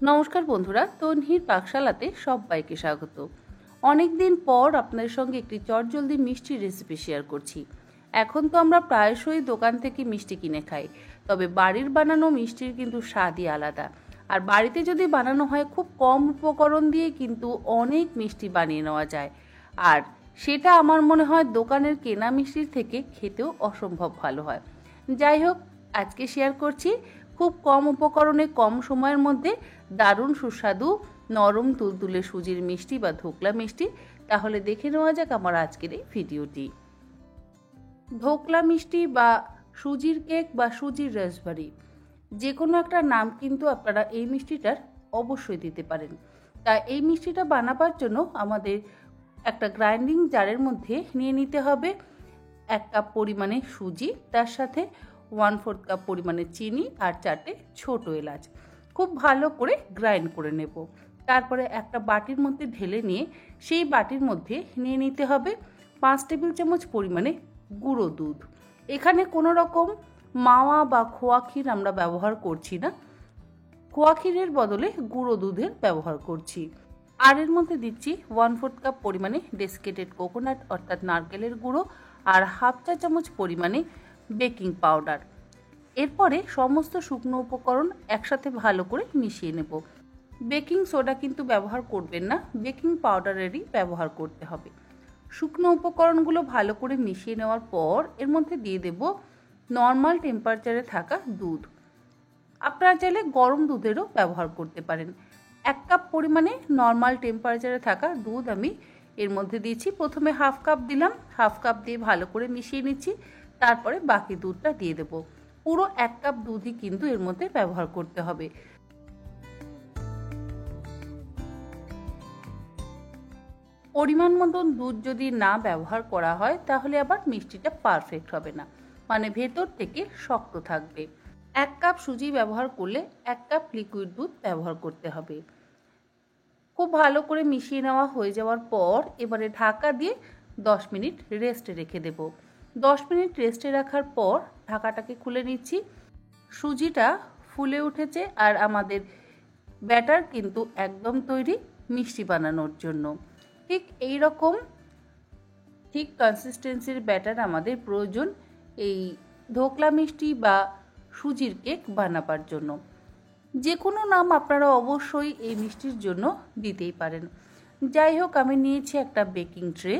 নমস্কার বন্ধুরা, তন্হির পাকশালাতে সবাইকে স্বাগত। অনেক দিন পর আপনাদের সঙ্গে একটি চটজলদি মিষ্টি রেসিপি শেয়ার করছি। এখন তো আমরা প্রায়শই দোকান থেকে মিষ্টি কিনে খাই, তবে বাড়ির বানানো মিষ্টির কিন্তু স্বাদই আলাদা। আর বাড়িতে যদি বানানো হয় খুব কম উপকরণ দিয়ে কিন্তু অনেক মিষ্টি বানিয়ে নেওয়া যায়। আর সেটা আমার মনে হয় দোকানের কেনা মিষ্টির থেকে খেতেও অসম্ভব ভালো হয়। যাই হোক, আজকে শেয়ার করছি খুব কম উপকরণে কম সময়ের মধ্যে দারুণ সুস্বাদু নরম তুলতুলে সুজির মিষ্টি বা ধোকলা মিষ্টি। তাহলে দেখে নেওয়া যাক আমার আজকের এই ভিডিওটি। ধোকলা মিষ্টি বা সুজির কেক বা সুজির রাসবাড়ি, যে কোনো একটা নাম কিন্তু আপনারা এই মিষ্টিটার অবশ্যই দিতে পারেন। তা এই মিষ্টিটা বানাবার জন্য আমাদের একটা গ্রাইন্ডিং জারের মধ্যে নিয়ে নিতে হবে 1 কাপ পরিমাণে সুজি, তার সাথে 1/4 কাপ পরিমাণে চিনি আর 4টে ছোট এলাচ। খুব ভালো করে গ্রাইন্ড করে নেব। তারপরে একটা বাটির মধ্যে ঢেলে নিয়ে সেই বাটির মধ্যে নিয়ে নিতে হবে 5 টেবিল চামচ পরিমাণে গুঁড়ো দুধ। এখানে কোনো রকম মাওয়া বা খোয়া ক্ষীর আমরা ব্যবহার করছি না, খোয়া ক্ষীরের বদলে গুঁড়ো দুধের ব্যবহার করছি। আর এর মধ্যে দিচ্ছি 1/4 কাপ পরিমাণে ডেসকেটেড কোকোনাট অর্থাৎ নারকেলের গুঁড়ো আর হাফ চা চামচ পরিমাণে বেকিং পাউডার। এরপরে সমস্ত শুকনো উপকরণ একসাথে ভালো করে মিশিয়ে নেব। বেকিং সোডা কিন্তু ব্যবহার করবেন না, বেকিং পাউডারেরই ব্যবহার করতে হবে। শুকনো উপকরণগুলো ভালো করে মিশিয়ে নেওয়ার পর এর মধ্যে দিয়ে দেব নর্মাল টেম্পারেচারে থাকা দুধ। আপনারা চাইলে গরম দুধেরও ব্যবহার করতে পারেন। 1 কাপ পরিমাণে নর্মাল টেম্পারেচারে থাকা দুধ আমি এর মধ্যে দিয়েছি। প্রথমে হাফ কাপ দিলাম, হাফ কাপ দিয়ে ভালো করে মিশিয়ে নিচ্ছি। তারপরে বাকি দুধটা দিয়ে দেব। পুরো 1 কাপ দুধই কিন্তু এর মধ্যে ব্যবহার করতে হবে। পরিমাণ মতন দুধ যদি না ব্যবহার করা হয় তাহলে আবার মিষ্টিটা পারফেক্ট হবে না, মানে ভেতর থেকে শক্ত থাকবে। 1 কাপ সুজি ব্যবহার করলে 1 কাপ লিকুইড দুধ ব্যবহার করতে হবে। খুব ভালো করে মিশিয়ে নেওয়া হয়ে যাওয়ার পর এবারে ঢাকা দিয়ে 10 মিনিট রেস্টে রেখে দেব। 10 মিনিট রেস্টে রাখার পর ঢাকাটাকে খুলে নিচ্ছি। সুজিটা ফুলে উঠেছে আর আমাদের ব্যাটার কিন্তু একদম তৈরি মিষ্টি বানানোর জন্য। ঠিক এই রকম ঠিক কনসিস্টেন্সির ব্যাটার আমাদের প্রয়োজন এই ধোকলা মিষ্টি বা সুজির কেক বানাবার জন্য। যে কোনো নাম আপনারা অবশ্যই এই মিষ্টির জন্য দিতেই পারেন। যাই হোক, আমি নিয়েছি একটা বেকিং ট্রে।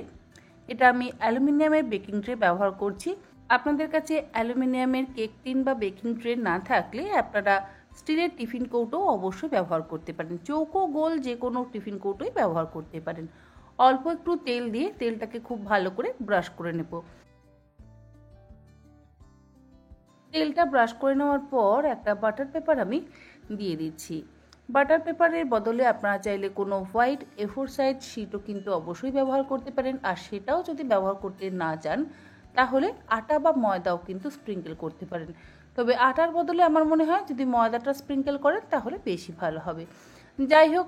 এটা আমি অ্যালুমিনিয়ামের বেকিং ট্রে ব্যবহার করছি। আপনাদের কাছে অ্যালুমিনিয়ামের কেক টিন বা বেকিং ট্রে না থাকলে আপনারা স্টিলের টিফিন কৌটো অবশ্যই ব্যবহার করতে পারেন। চৌকো গোল যে কোনো টিফিন কৌটোই ব্যবহার করতে পারেন। অল্প একটু তেল দিয়ে তেলটাকে খুব ভালো করে ব্রাশ করে নেব। তেলটা ব্রাশ করে নেওয়ার পর একটা বাটার পেপার আমি দিয়ে দিচ্ছি। বাটার পেপারের বদলে আপনারা চাইলে কোনো হোয়াইট A4 সাইজ শিটও কিন্তু অবশ্যই ব্যবহার করতে পারেন। আর সেটাও যদি ব্যবহার করতে না চান তাহলে আটা বা ময়দাও কিন্তু স্প্রিঙ্কেল করতে পারেন। তবে আটার বদলে আমার মনে হয় যদি ময়দাটা স্প্রিঙ্কেল করেন তাহলে বেশি ভালো হবে। যাই হোক,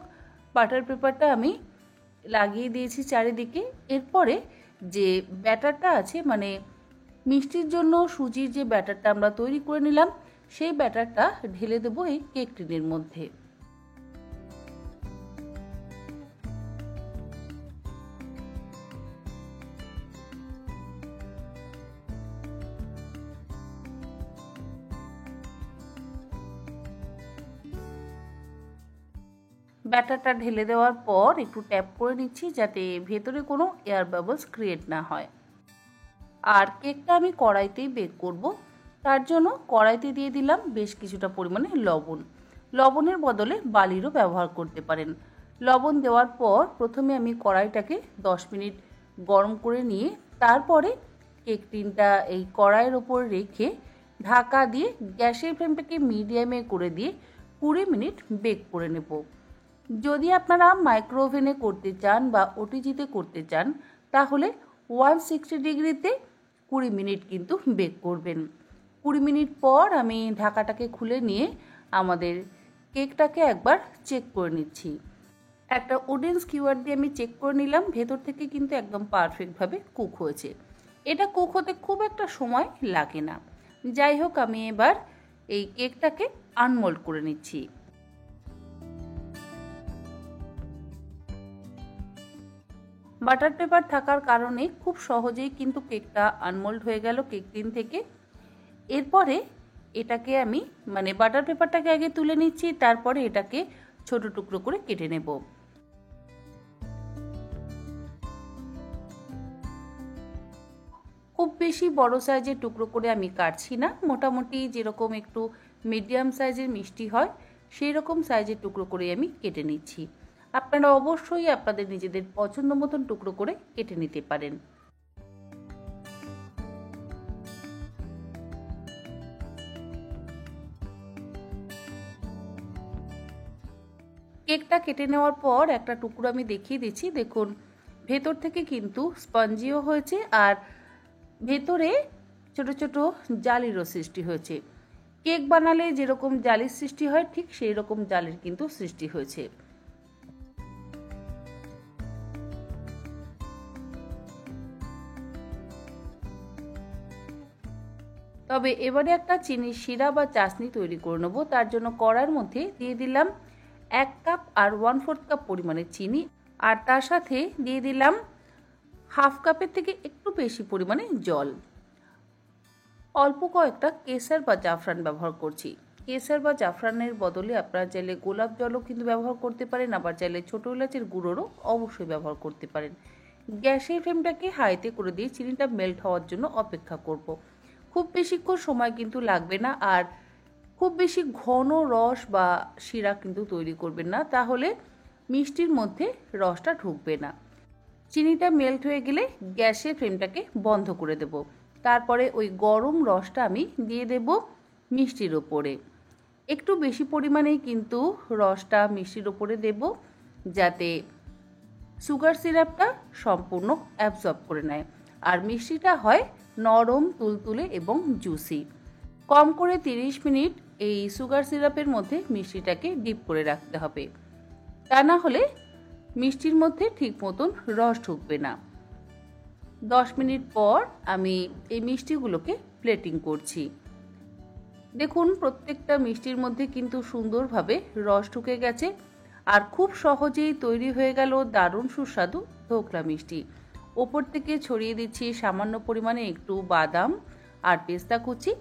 বাটার পেপারটা আমি লাগিয়ে দিয়েছি চারিদিকে। এরপরে যে ব্যাটারটা আছে, মানে মিষ্টির জন্য সুজির যে ব্যাটারটা আমরা তৈরি করে নিলাম, সেই ব্যাটারটা ঢেলে দেবো এই কেক টিনের মধ্যে। ব্যাটারটা ঢেলে দেওয়ার পর একটু ট্যাপ করে নিচ্ছি যাতে ভেতরে কোনো এয়ার বাবলস ক্রিয়েট না হয়। আর কেকটা আমি কড়াইতেই বেক করব, তার জন্য কড়াইতে দিয়ে দিলাম বেশ কিছুটা পরিমাণে লবণ। লবণের বদলে বালিরও ব্যবহার করতে পারেন। লবণ দেওয়ার পর প্রথমে আমি কড়াইটাকে 10 মিনিট গরম করে নিয়ে তারপরে কেক টিনটা এই কড়াইয়ের ওপর রেখে ঢাকা দিয়ে গ্যাসের ফ্লেমটাকে মিডিয়ামে করে দিয়ে 20 মিনিট বেক করে নেব। যদি আপনারা মাইক্রো ওভেনে করতে চান বা ওটিজিতে করতে চান তাহলে 160 ডিগ্রিতে 20 মিনিট কিন্তু বেক করবেন। 20 মিনিট পর আমি ঢাকাটাকে খুলে নিয়ে আমাদের কেকটাকে একবার চেক করে নিচ্ছি। একটা উডেন স্কিওয়ার দিয়ে আমি চেক করে নিলাম, ভেতর থেকে কিন্তু একদম পারফেক্টভাবে কুক হয়েছে। এটা কুক হতে খুব একটা সময় লাগে না। যাই হোক, আমি এবার এই কেকটাকে আনমোল্ড করে নিচ্ছি। বাটার পেপার থাকার কারণে খুব সহজেই কিন্তু কেকটা আনমোল্ড হয়ে গেল কেক টিন থেকে। এরপরে এটাকে আমি বাটার পেপারটাকে আগে তুলে নিচ্ছি, তারপরে এটাকে ছোট টুকরো করে কেটে নেব। খুব বেশি বড় সাইজের টুকরো করে আমি কাটছি না, মোটামুটি যেরকম একটু মিডিয়াম সাইজের মিষ্টি হয় সেই রকম সাইজের টুকরো করে আমি কেটে নিচ্ছি। আপনারা অবশ্যই আপনাদের নিজেদের পছন্দ মতন টুকরো করে কেটে নিতে পারেন। কেকটা কেটে নেওয়ার পর একটা টুকরো আমি দেখিয়ে দিচ্ছি। দেখুন ভেতর থেকে কিন্তু স্পঞ্জিও হয়েছে আর ভেতরে ছোট ছোট জালিরও সৃষ্টি হয়েছে। কেক বানালে যেরকম জালির সৃষ্টি হয় ঠিক সেই রকম জালির কিন্তু সৃষ্টি হয়েছে। তবে এবারে একটা চিনির শিরা বা চাশনি তৈরি করে নেবো। তার জন্য কড়ার মধ্যে দিয়ে দিলাম 1 কাপ আর 1/4 কাপ পরিমাণের চিনি, আর তার সাথে দিয়ে দিলাম হাফ কাপের থেকে একটু বেশি পরিমাণে জল। অল্প কয়েকটা কেশর বা জাফরান ব্যবহার করছি। কেশর বা জাফরানের বদলে আপনারা চাইলে গোলাপ জলও কিন্তু ব্যবহার করতে পারেন, আবার চাইলে ছোটো এলাচের গুঁড়োরও অবশ্যই ব্যবহার করতে পারেন। গ্যাসের ফ্লেমটাকে হাইতে করে দিয়ে চিনিটা মেল্ট হওয়ার জন্য অপেক্ষা করব। খুব বেশিক্ষণ সময় কিন্তু লাগবে না, আর খুব বেশি ঘন রস বা শিরা কিন্তু তৈরি করবেন না, তাহলে মিষ্টির মধ্যে রসটা ঢুকবে না। চিনিটা মেল্ট হয়ে গেলে গ্যাসের ফ্লেমটাকে বন্ধ করে দেব। তারপরে ওই গরম রসটা আমি দিয়ে দেব মিষ্টির ওপরে। একটু বেশি পরিমাণেই কিন্তু রসটা মিষ্টির ওপরে দেব, যাতে সুগার সিরাপটা সম্পূর্ণ অ্যাবজর্ব করে নেয় আর মিষ্টিটা হয় নরম, তুলতুলে এবং জুসি। কম করে 30 মিনিট এই সুগার সিরাপের মধ্যে মিষ্টিটাকে ডিপ করে রাখতে হবে, তা না হলে মিষ্টির মধ্যে ঠিক মতন রস ঢুকবে না। 10 মিনিট পর আমি এই মিষ্টিগুলোকে প্লেটিং করছি। দেখুন প্রত্যেকটা মিষ্টির মধ্যে কিন্তু সুন্দরভাবে রস ঢুকে গেছে আর খুব সহজেই তৈরি হয়ে গেল দারুণ সুস্বাদু ধোকলা মিষ্টি। ওপর থেকে ছড়িয়ে দিচ্ছি সামান্য পরিমাণে একটু বাদাম আর পেস্তা কুচি।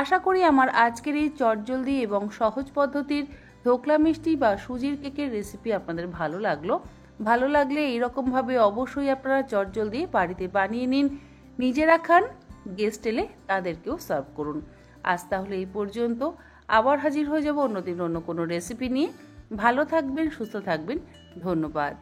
আশা করি আমার আজকের এই চটজলদি এবং সহজ পদ্ধতির ধোকলা মিষ্টি বা সুজির কেকের রেসিপি আপনাদের ভালো লাগলো। ভালো লাগলে এইরকমভাবে অবশ্যই আপনারা চটজলদি বাড়িতে বানিয়ে নিন, নিজেরা খান, গেস্ট এলে তাদেরকেও সার্ভ করুন। আজ তাহলে এই পর্যন্ত, আবার হাজির হয়ে যাব অন্যদিন অন্য কোনো রেসিপি নিয়ে। ভালো থাকবেন, সুস্থ থাকবেন, ধন্যবাদ।